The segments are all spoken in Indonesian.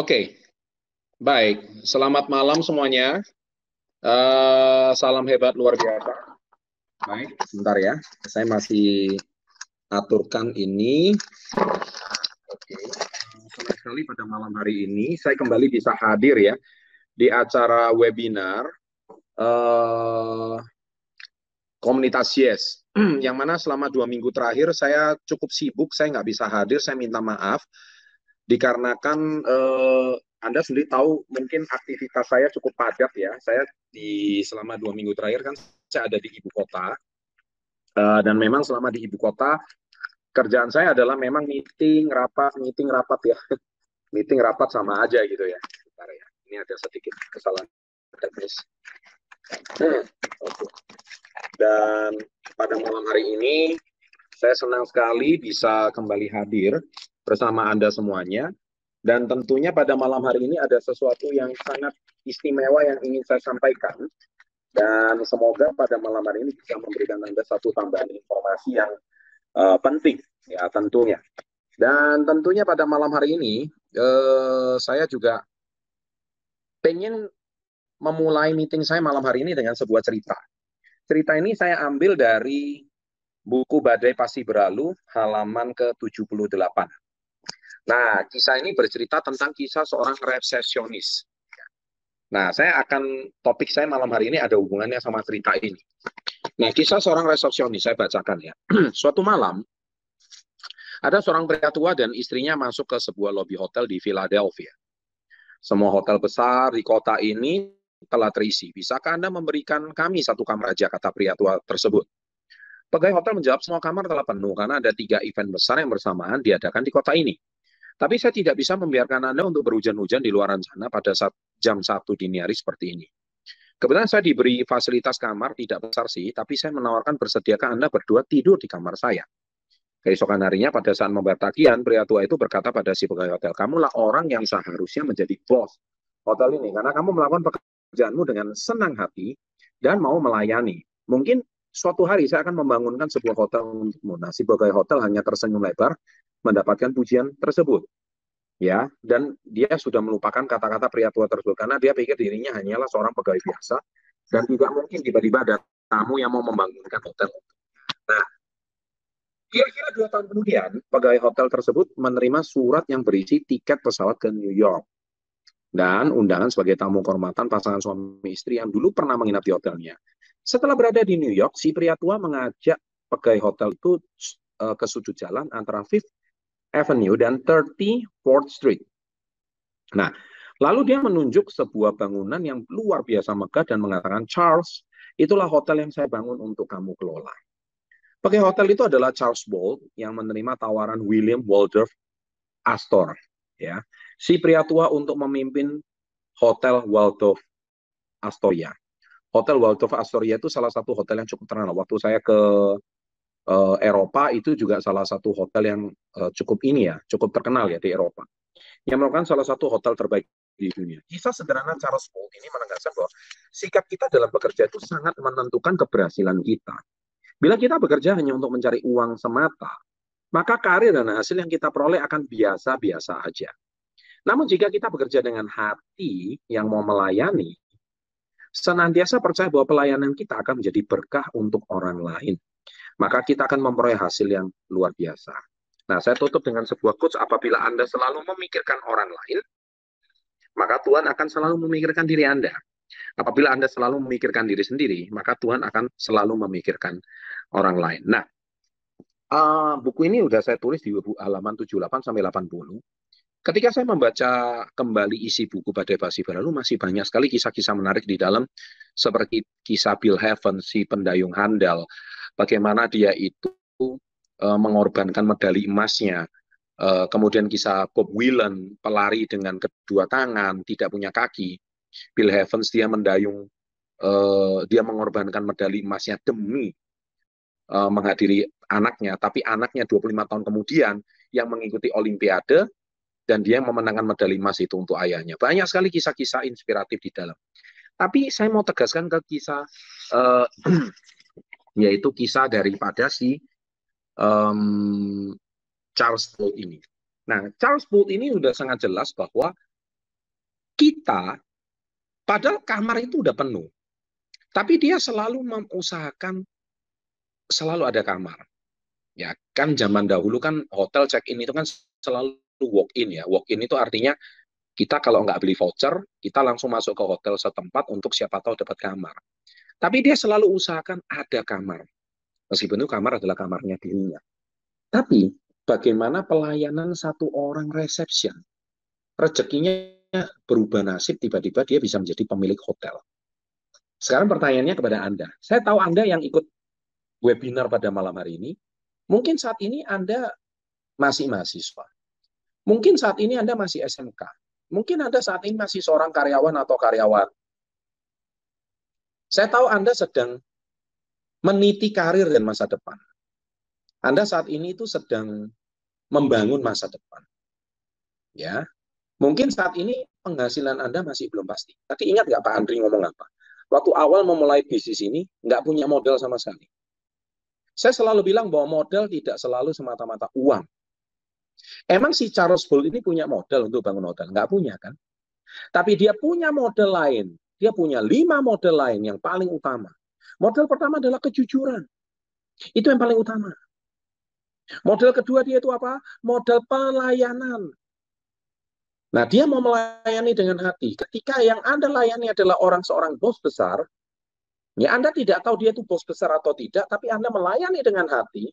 Oke, baik. Selamat malam semuanya. Salam hebat luar biasa. Baik, sebentar ya. Saya masih aturkan ini. Oke, senang sekali pada malam hari ini saya kembali bisa hadir ya di acara webinar Komunitas Yes. Yang mana selama 2 minggu terakhir saya cukup sibuk, saya nggak bisa hadir, saya minta maaf. Dikarenakan Anda sendiri tahu mungkin aktivitas saya cukup padat ya. Saya selama 2 minggu terakhir kan saya ada di ibu kota. Dan memang selama di ibu kota kerjaan saya adalah memang meeting, rapat ya. Meeting, rapat sama aja gitu ya. Bentar ya. Ini ada sedikit kesalahan teknis. Dan pada malam hari ini saya senang sekali bisa kembali hadir bersama Anda semuanya. Dan tentunya pada malam hari ini ada sesuatu yang sangat istimewa yang ingin saya sampaikan. Dan semoga pada malam hari ini bisa memberikan Anda satu tambahan informasi yang penting, ya tentunya. Dan tentunya pada malam hari ini, saya juga pengen memulai meeting saya malam hari ini dengan sebuah cerita. Cerita ini saya ambil dari buku Badai Pasti Berlalu, halaman ke-78. Nah, kisah ini bercerita tentang kisah seorang resepsionis. Nah, topik saya malam hari ini ada hubungannya sama cerita ini. Nah, kisah seorang resepsionis, saya bacakan ya. Suatu malam, ada seorang pria tua dan istrinya masuk ke sebuah lobi hotel di Philadelphia. Semua hotel besar di kota ini telah terisi. Bisakah Anda memberikan kami satu kamar aja, kata pria tua tersebut. Pegawai hotel menjawab semua kamar telah penuh karena ada 3 event besar yang bersamaan diadakan di kota ini. Tapi saya tidak bisa membiarkan Anda untuk berhujan-hujan di luar sana pada saat jam 1 dini hari seperti ini. Kebetulan saya diberi fasilitas kamar, tidak besar sih, tapi saya menawarkan bersediakah Anda berdua tidur di kamar saya. Keesokan harinya pada saat membayar tagihan, pria tua itu berkata pada si pegawai hotel, kamulah orang yang seharusnya menjadi bos hotel ini, karena kamu melakukan pekerjaanmu dengan senang hati dan mau melayani. Mungkin suatu hari saya akan membangunkan sebuah hotel untukmu. Nah, si pegawai hotel hanya tersenyum lebar mendapatkan pujian tersebut. Ya, dan dia sudah melupakan kata-kata pria tua tersebut karena dia pikir dirinya hanyalah seorang pegawai biasa dan tidak mungkin tiba-tiba ada tamu yang mau membangunkan hotel. Nah, kira-kira 2 tahun kemudian, pegawai hotel tersebut menerima surat yang berisi tiket pesawat ke New York dan undangan sebagai tamu kehormatan pasangan suami istri yang dulu pernah menginap di hotelnya. Setelah berada di New York, si pria tua mengajak pegawai hotel itu ke sudut jalan antara Fifth Avenue dan 34th Street. Nah, lalu dia menunjuk sebuah bangunan yang luar biasa megah dan mengatakan, Charles, itulah hotel yang saya bangun untuk kamu kelola. Pegawai hotel itu adalah Charles Bolt yang menerima tawaran William Waldorf Astor. Ya, si pria tua untuk memimpin Hotel Waldorf Astoria. Hotel Waldorf Astoria itu salah satu hotel yang cukup terkenal. Waktu saya ke Eropa itu juga salah satu hotel yang cukup terkenal ya di Eropa. Yang merupakan salah satu hotel terbaik di dunia. Kisah sederhana Charles Bolt ini menegaskan bahwa sikap kita dalam bekerja itu sangat menentukan keberhasilan kita. Bila kita bekerja hanya untuk mencari uang semata, maka karir dan hasil yang kita peroleh akan biasa-biasa aja. Namun jika kita bekerja dengan hati yang mau melayani, senantiasa percaya bahwa pelayanan kita akan menjadi berkah untuk orang lain, maka kita akan memperoleh hasil yang luar biasa. Nah, saya tutup dengan sebuah quotes, apabila Anda selalu memikirkan orang lain, maka Tuhan akan selalu memikirkan diri Anda. Apabila Anda selalu memikirkan diri sendiri, maka Tuhan akan selalu memikirkan orang lain. Nah, buku ini sudah saya tulis di halaman 78 sampai 80. Ketika saya membaca kembali isi buku Badai Pasti Berlalu, masih banyak sekali kisah-kisah menarik di dalam, seperti kisah Bill Evans, si pendayung handal, bagaimana dia itu mengorbankan medali emasnya, kemudian kisah Bob Whelan, pelari dengan kedua tangan, tidak punya kaki. Bill Evans dia mendayung, dia mengorbankan medali emasnya demi menghadiri anaknya, tapi anaknya 25 tahun kemudian yang mengikuti Olimpiade, dan dia memenangkan medali emas itu untuk ayahnya. Banyak sekali kisah-kisah inspiratif di dalam. Tapi saya mau tegaskan ke kisah, yaitu kisah daripada si Charles Bolt ini. Nah, Charles Bolt ini sudah sangat jelas bahwa Kita, padahal kamar itu udah penuh, tapi dia selalu mengusahakan selalu ada kamar. Ya kan zaman dahulu kan hotel check-in itu kan selalu walk-in ya. Walk-in itu artinya kita kalau nggak beli voucher, kita langsung masuk ke hotel setempat untuk siapa tahu dapat kamar. Tapi dia selalu usahakan ada kamar. Meskipun itu kamar adalah kamarnya dirinya. Tapi bagaimana pelayanan satu orang reception? Rezekinya berubah nasib, tiba-tiba dia bisa menjadi pemilik hotel. Sekarang pertanyaannya kepada Anda. Saya tahu Anda yang ikut webinar pada malam hari ini, mungkin saat ini Anda masih mahasiswa. Mungkin saat ini Anda masih SMK. Mungkin Anda saat ini masih seorang karyawan atau karyawan. Saya tahu Anda sedang meniti karir dan masa depan. Anda saat ini itu sedang membangun masa depan. Ya, mungkin saat ini penghasilan Anda masih belum pasti. Tapi ingat nggak Pak Andri ngomong apa? Waktu awal memulai bisnis ini, nggak punya modal sama sekali. Saya selalu bilang bahwa modal tidak selalu semata-mata uang. Emang si Charles Bull ini punya modal untuk bangun hotel? Nggak punya kan? Tapi dia punya modal lain. Dia punya 5 modal lain yang paling utama. Modal pertama adalah kejujuran. Itu yang paling utama. Modal kedua dia itu apa? Modal pelayanan. Nah, dia mau melayani dengan hati. Ketika yang Anda layani adalah seorang bos besar, ya Anda tidak tahu dia itu bos besar atau tidak, tapi Anda melayani dengan hati,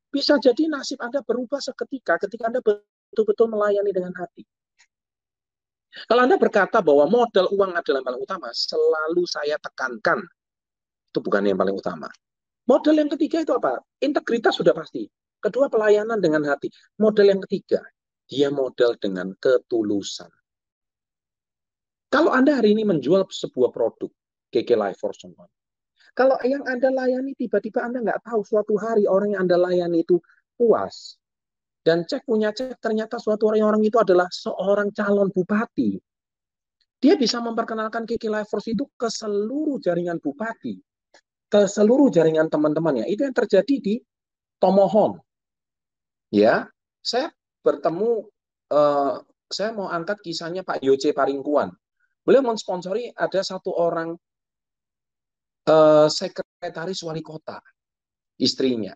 bisa jadi nasib Anda berubah seketika ketika Anda betul-betul melayani dengan hati. Kalau Anda berkata bahwa modal uang adalah yang paling utama, selalu saya tekankan, itu bukan yang paling utama. Modal yang ketiga itu apa? Integritas sudah pasti. Kedua, pelayanan dengan hati. Modal yang ketiga, dia modal dengan ketulusan. Kalau Anda hari ini menjual sebuah produk, KK Life Force, kalau yang Anda layani tiba-tiba Anda nggak tahu suatu hari orang yang Anda layani itu puas, dan punya cek ternyata suatu hari orang itu adalah seorang calon bupati, dia bisa memperkenalkan KK Life Force itu ke seluruh jaringan bupati, ke seluruh jaringan teman-temannya. Itu yang terjadi di Tomohon. Ya, saya bertemu, saya mau angkat kisahnya Pak Yoce Paringkuan. Beliau mensponsori ada satu orang sekretaris wali kota, istrinya.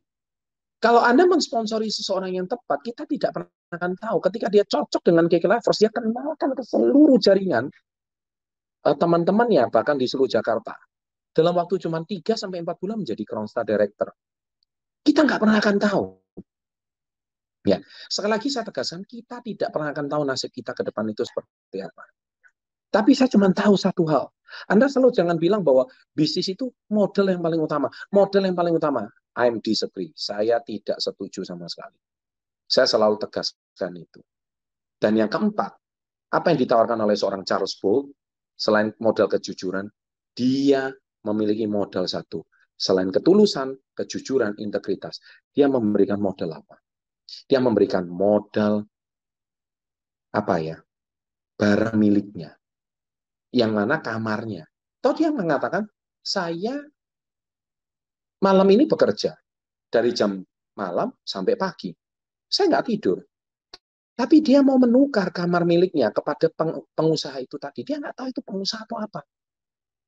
Kalau Anda mensponsori seseorang yang tepat, kita tidak pernah akan tahu. Ketika dia cocok dengan KK Life Force, dia kenalkan ke seluruh jaringan teman-temannya, bahkan di seluruh Jakarta. Dalam waktu cuma 3-4 bulan menjadi Crown Star Director. Kita nggak pernah akan tahu. Ya, sekali lagi saya tegaskan, kita tidak pernah akan tahu nasib kita ke depan itu seperti apa. Tapi saya cuma tahu satu hal. Anda selalu jangan bilang bahwa bisnis itu modal yang paling utama. Modal yang paling utama. I'm disagree. Saya tidak setuju sama sekali. Saya selalu tegaskan itu. Dan yang keempat, apa yang ditawarkan oleh seorang Charles Bull, selain modal kejujuran, dia memiliki modal satu. Selain ketulusan, kejujuran, integritas, dia memberikan modal apa? Dia memberikan modal apa ya? Barang miliknya. Yang mana kamarnya. Toh dia mengatakan, saya malam ini bekerja. Dari jam malam sampai pagi. Saya nggak tidur. Tapi dia mau menukar kamar miliknya kepada pengusaha itu tadi. Dia nggak tahu itu pengusaha atau apa.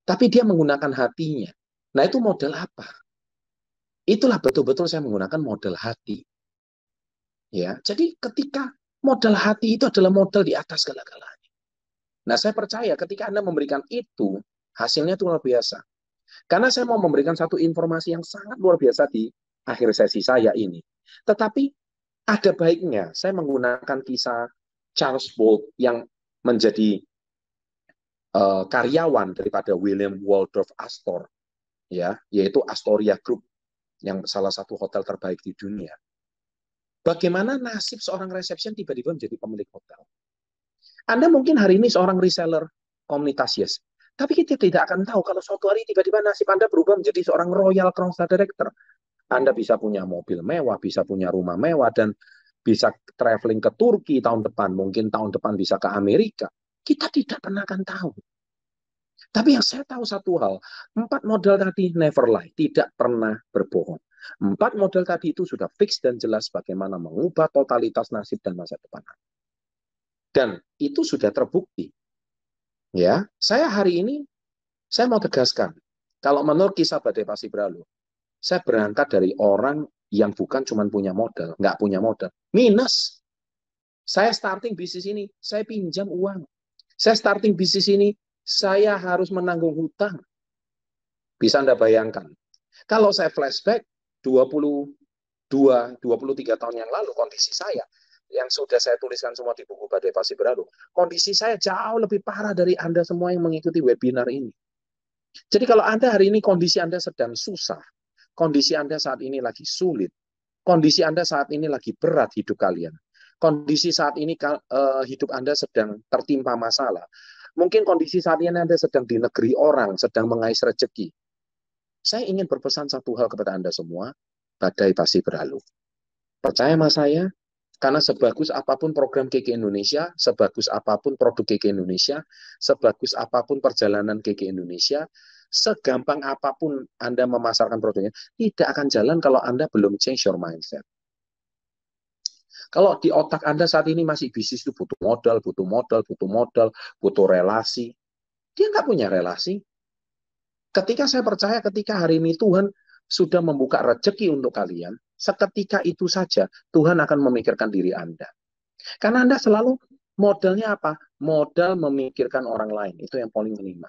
Tapi dia menggunakan hatinya. Nah itu modal apa? Itulah betul-betul saya menggunakan modal hati. Ya, jadi ketika modal hati itu adalah modal di atas segala-galanya. Nah saya percaya ketika Anda memberikan itu, hasilnya itu luar biasa. Karena saya mau memberikan satu informasi yang sangat luar biasa di akhir sesi saya ini. Tetapi ada baiknya saya menggunakan kisah Charles Bolt yang menjadi karyawan daripada William Waldorf Astor, ya, yaitu Astoria Group, yang salah satu hotel terbaik di dunia. Bagaimana nasib seorang resepsion tiba-tiba menjadi pemilik hotel? Anda mungkin hari ini seorang reseller komunitas Yes, tapi kita tidak akan tahu kalau suatu hari tiba-tiba nasib Anda berubah menjadi seorang Royal Crown Star Director. Anda bisa punya mobil mewah, bisa punya rumah mewah, dan bisa traveling ke Turki tahun depan, mungkin tahun depan bisa ke Amerika. Kita tidak pernah akan tahu. Tapi yang saya tahu satu hal, 4 modal tadi never lie, tidak pernah berbohong. 4 modal tadi itu sudah fix dan jelas bagaimana mengubah totalitas nasib dan masa depan. Dan itu sudah terbukti. Ya, saya hari ini saya mau tegaskan, kalau menurut kisah Badai Pasti Berlalu, saya berangkat dari orang yang bukan cuma punya modal, nggak punya modal, minus. Saya starting bisnis ini, saya pinjam uang. Saya starting bisnis ini, saya harus menanggung hutang. Bisa Anda bayangkan. Kalau saya flashback 22, 23 tahun yang lalu, kondisi saya yang sudah saya tuliskan semua di buku Badai Pasti Berlalu, kondisi saya jauh lebih parah dari Anda semua yang mengikuti webinar ini. Jadi kalau Anda hari ini kondisi Anda sedang susah, kondisi Anda saat ini lagi sulit, kondisi Anda saat ini lagi berat hidup kalian, kondisi saat ini hidup Anda sedang tertimpa masalah, mungkin kondisi saat ini Anda sedang di negeri orang, sedang mengais rezeki. Saya ingin berpesan satu hal kepada Anda semua, badai pasti berlalu. Percaya sama saya, karena sebagus apapun program KK Indonesia, sebagus apapun produk KK Indonesia, sebagus apapun perjalanan KK Indonesia, segampang apapun Anda memasarkan produknya, tidak akan jalan kalau Anda belum change your mindset. Kalau di otak Anda saat ini masih bisnis itu butuh modal, butuh modal, butuh modal, butuh relasi, dia nggak punya relasi. Ketika saya percaya, ketika hari ini Tuhan sudah membuka rezeki untuk kalian, seketika itu saja Tuhan akan memikirkan diri Anda. Karena Anda selalu modalnya apa? Modal memikirkan orang lain. Itu yang paling kelima.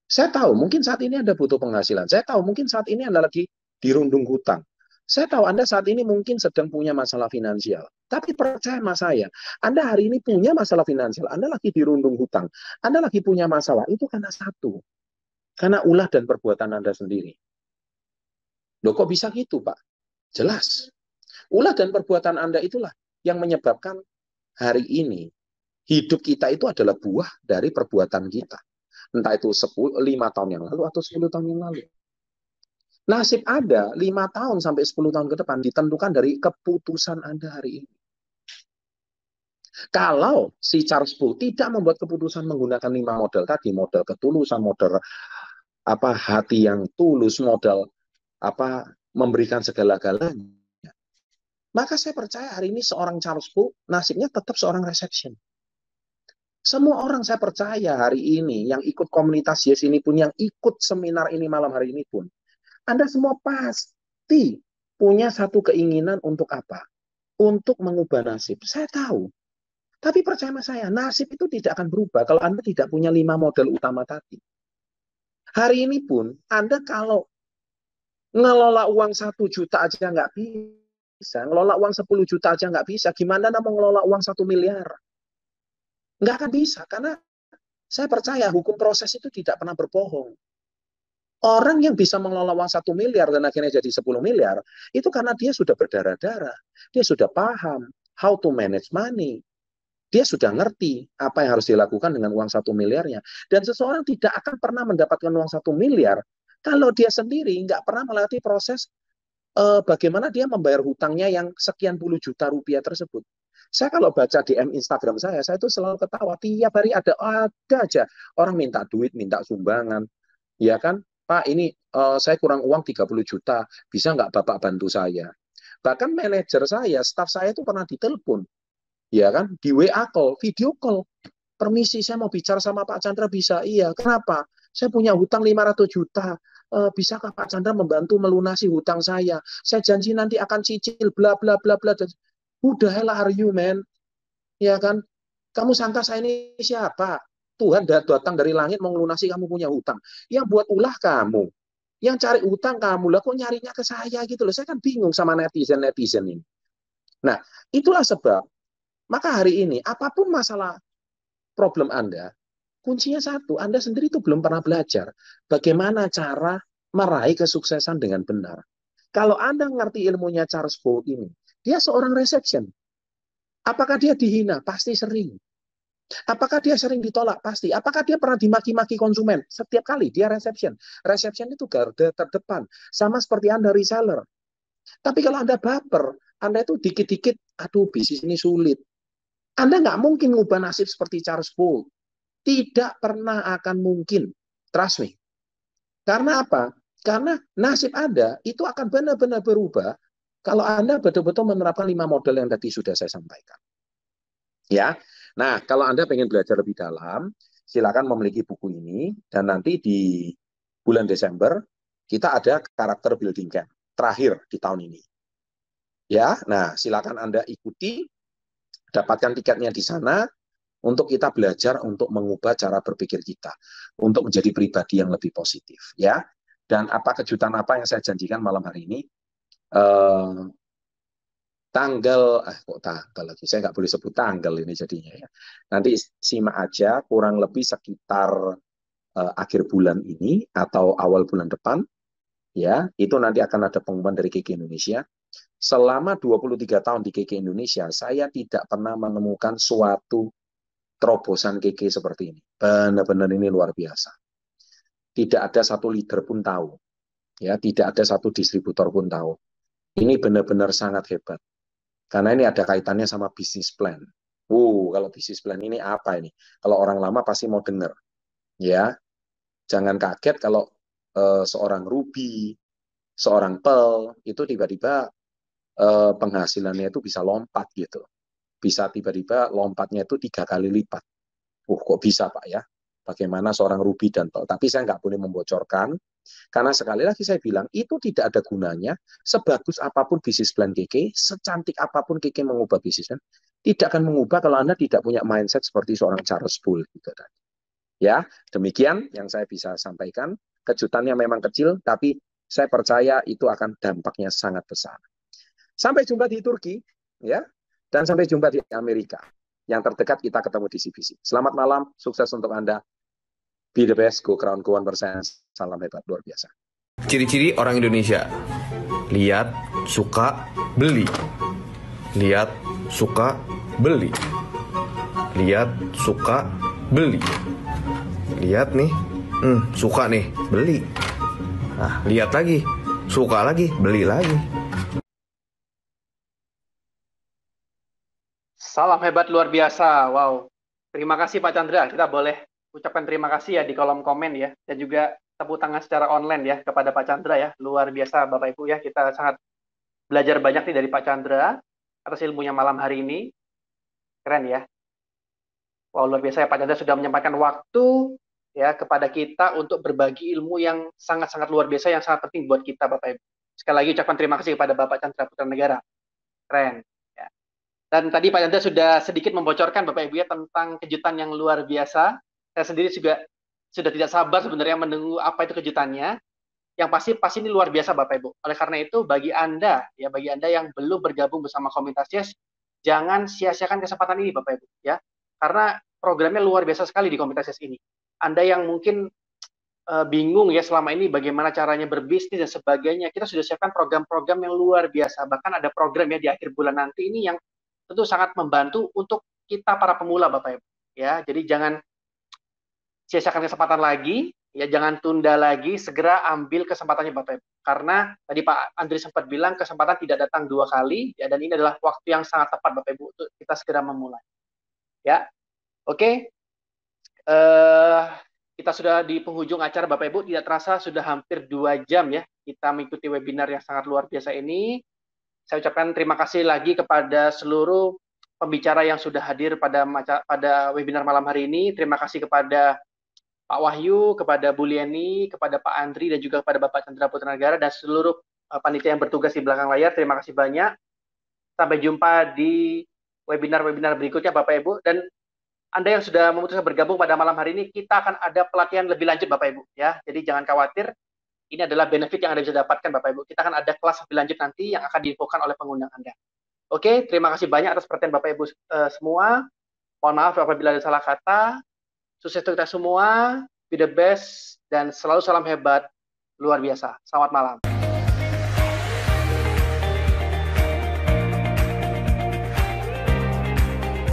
Saya tahu mungkin saat ini Anda butuh penghasilan. Saya tahu mungkin saat ini Anda lagi dirundung hutang. Saya tahu Anda saat ini mungkin sedang punya masalah finansial. Tapi percaya sama saya, Anda hari ini punya masalah finansial, Anda lagi dirundung hutang, Anda lagi punya masalah, itu karena satu, karena ulah dan perbuatan Anda sendiri. Loh kok bisa gitu, Pak? Jelas. Ulah dan perbuatan Anda itulah yang menyebabkan hari ini hidup kita itu adalah buah dari perbuatan kita. Entah itu 5 tahun yang lalu atau 10 tahun yang lalu. Nasib Anda 5 tahun sampai 10 tahun ke depan ditentukan dari keputusan Anda hari ini. Kalau si Charles Bull tidak membuat keputusan menggunakan 5 modal tadi, modal ketulusan, modal apa hati yang tulus, modal apa memberikan segala-galanya, maka saya percaya hari ini seorang Charles Bull nasibnya tetap seorang reception. Semua orang saya percaya hari ini yang ikut komunitas Yes ini pun, yang ikut seminar ini malam hari ini pun, Anda semua pasti punya satu keinginan untuk apa? Untuk mengubah nasib. Saya tahu. Tapi percaya sama saya, nasib itu tidak akan berubah kalau Anda tidak punya 5 modal utama tadi. Hari ini pun, Anda kalau ngelola uang 1 juta aja nggak bisa, ngelola uang 10 juta aja nggak bisa, gimana Anda mau ngelola uang 1 miliar? Nggak akan bisa, karena saya percaya hukum proses itu tidak pernah berbohong. Orang yang bisa mengelola uang 1 miliar dan akhirnya jadi 10 miliar, itu karena dia sudah berdarah-darah. Dia sudah paham how to manage money. Dia sudah ngerti apa yang harus dilakukan dengan uang 1 miliarnya. Dan seseorang tidak akan pernah mendapatkan uang 1 miliar kalau dia sendiri nggak pernah melatih proses bagaimana dia membayar hutangnya yang sekian puluh juta rupiah tersebut. Saya kalau baca DM Instagram saya itu selalu ketawa. Tiap hari ada aja orang minta duit, minta sumbangan. Ya kan, Pak ini saya kurang uang 30 juta, bisa nggak Bapak bantu saya? Bahkan manajer saya, staf saya itu pernah ditelepon, ya kan, di WA call, video call. Permisi, saya mau bicara sama Pak Chandra, bisa? Iya, kenapa? Saya punya hutang 500 juta. Bisakah Pak Chandra membantu melunasi hutang saya? Saya janji nanti akan cicil, bla bla bla bla. Who the hell are you, man? Ya kan? Kamu sangka saya ini siapa? Tuhan datang dari langit mau melunasi kamu punya hutang. Yang buat ulah kamu. Yang cari hutang kamu. Lah kok nyarinya ke saya gitu loh. Saya kan bingung sama netizen-netizen ini. Nah, itulah sebab. Maka hari ini, apapun masalah problem Anda, kuncinya satu, Anda sendiri itu belum pernah belajar bagaimana cara meraih kesuksesan dengan benar. Kalau Anda ngerti ilmunya Charles Bowles ini, dia seorang reception. Apakah dia dihina? Pasti sering. Apakah dia sering ditolak? Pasti. Apakah dia pernah dimaki-maki konsumen? Setiap kali dia reception. Reception itu garda terdepan. Sama seperti Anda reseller. Tapi kalau Anda baper, Anda itu dikit-dikit, aduh bisnis ini sulit. Anda nggak mungkin ngubah nasib seperti Charles Bowles. Tidak pernah akan mungkin. Trust me. Karena apa? Karena nasib Anda itu akan benar-benar berubah kalau Anda betul-betul menerapkan 5 model yang tadi sudah saya sampaikan. Ya, Nah, kalau Anda pengen belajar lebih dalam, silakan memiliki buku ini, dan nanti di bulan Desember, kita ada karakter building camp terakhir di tahun ini. Ya, nah silakan Anda ikuti, dapatkan tiketnya di sana, untuk kita belajar untuk mengubah cara berpikir kita, untuk menjadi pribadi yang lebih positif. Ya, dan apa kejutan apa yang saya janjikan malam hari ini? Eh, kok tanggal lagi, saya nggak boleh sebut tanggal ini jadinya ya. Nanti simak aja, kurang lebih sekitar akhir bulan ini atau awal bulan depan, ya itu nanti akan ada pengumuman dari KK Indonesia. Selama 23 tahun di KK Indonesia, saya tidak pernah menemukan suatu terobosan KK seperti ini. Benar-benar ini luar biasa. Tidak ada satu leader pun tahu, ya tidak ada satu distributor pun tahu. Ini benar-benar sangat hebat. Karena ini ada kaitannya sama bisnis plan. Kalau bisnis plan ini apa ini? Kalau orang lama pasti mau dengar. Ya, jangan kaget kalau seorang Ruby, seorang Pearl, itu tiba-tiba penghasilannya itu bisa lompat gitu. Bisa tiba-tiba lompatnya itu 3 kali lipat. Kok bisa Pak ya? Bagaimana seorang Ruby dan Pearl? Tapi saya nggak boleh membocorkan, karena sekali lagi saya bilang, itu tidak ada gunanya, sebagus apapun bisnis plan KK, secantik apapun KK mengubah bisnisnya, tidak akan mengubah kalau Anda tidak punya mindset seperti seorang Charles Bull. Gitu. Ya, demikian yang saya bisa sampaikan. Kejutannya memang kecil, tapi saya percaya itu akan dampaknya sangat besar. Sampai jumpa di Turki, ya, dan sampai jumpa di Amerika. Yang terdekat kita ketemu di CBC. Selamat malam, sukses untuk Anda. Be the best, go crown, go 1%. Salam hebat, luar biasa. Ciri-ciri orang Indonesia: lihat, suka, beli. Lihat, suka, beli. Lihat, suka, beli. Lihat nih, suka nih, beli. Nah, lihat lagi, suka lagi, beli lagi. Salam hebat luar biasa. Wow. Terima kasih Pak Chandra. Kita boleh ucapkan terima kasih ya di kolom komen ya. Dan juga tepuk tangan secara online ya kepada Pak Chandra ya. Luar biasa Bapak Ibu ya. Kita sangat belajar banyak nih dari Pak Chandra atas ilmunya malam hari ini. Keren ya. Wow, luar biasa ya Pak Chandra sudah menyempatkan waktu ya kepada kita untuk berbagi ilmu yang sangat-sangat luar biasa, yang sangat penting buat kita Bapak Ibu. Sekali lagi ucapkan terima kasih kepada Bapak Chandra Putra Negara. Keren. Dan tadi Pak Chandra sudah sedikit membocorkan Bapak Ibu ya tentang kejutan yang luar biasa. Saya sendiri juga sudah tidak sabar sebenarnya menunggu apa itu kejutannya. Yang pasti ini luar biasa Bapak Ibu. Oleh karena itu bagi Anda yang belum bergabung bersama komunitas YES, jangan sia-siakan kesempatan ini Bapak Ibu ya. Karena programnya luar biasa sekali di komunitas YES ini. Anda yang mungkin bingung ya selama ini bagaimana caranya berbisnis dan sebagainya, kita sudah siapkan program-program yang luar biasa. Bahkan ada program ya di akhir bulan nanti ini yang tentu sangat membantu untuk kita para pemula Bapak Ibu ya. Jadi jangan sia-siakan kesempatan lagi ya, jangan tunda lagi, segera ambil kesempatannya Bapak Ibu. Karena tadi Pak Andri sempat bilang kesempatan tidak datang 2 kali ya, dan ini adalah waktu yang sangat tepat Bapak Ibu untuk kita segera memulai. Ya. Oke. Kita sudah di penghujung acara Bapak Ibu, tidak terasa sudah hampir 2 jam ya kita mengikuti webinar yang sangat luar biasa ini. Saya ucapkan terima kasih lagi kepada seluruh pembicara yang sudah hadir pada webinar malam hari ini. Terima kasih kepada Pak Wahyu, kepada Bu Lieni, kepada Pak Andri, dan juga kepada Bapak Chandra Putra Negara, dan seluruh panitia yang bertugas di belakang layar. Terima kasih banyak. Sampai jumpa di webinar-webinar berikutnya Bapak Ibu. Dan Anda yang sudah memutuskan bergabung pada malam hari ini, kita akan ada pelatihan lebih lanjut Bapak Ibu ya. Jadi jangan khawatir. Ini adalah benefit yang Anda bisa dapatkan Bapak Ibu. Kita akan ada kelas lebih lanjut nanti yang akan diinfokan oleh pengundang Anda. Oke, terima kasih banyak atas perhatian Bapak Ibu semua. Mohon maaf apabila ada salah kata. Sukses untuk kita semua. Be the best. Dan selalu salam hebat. Luar biasa. Selamat malam.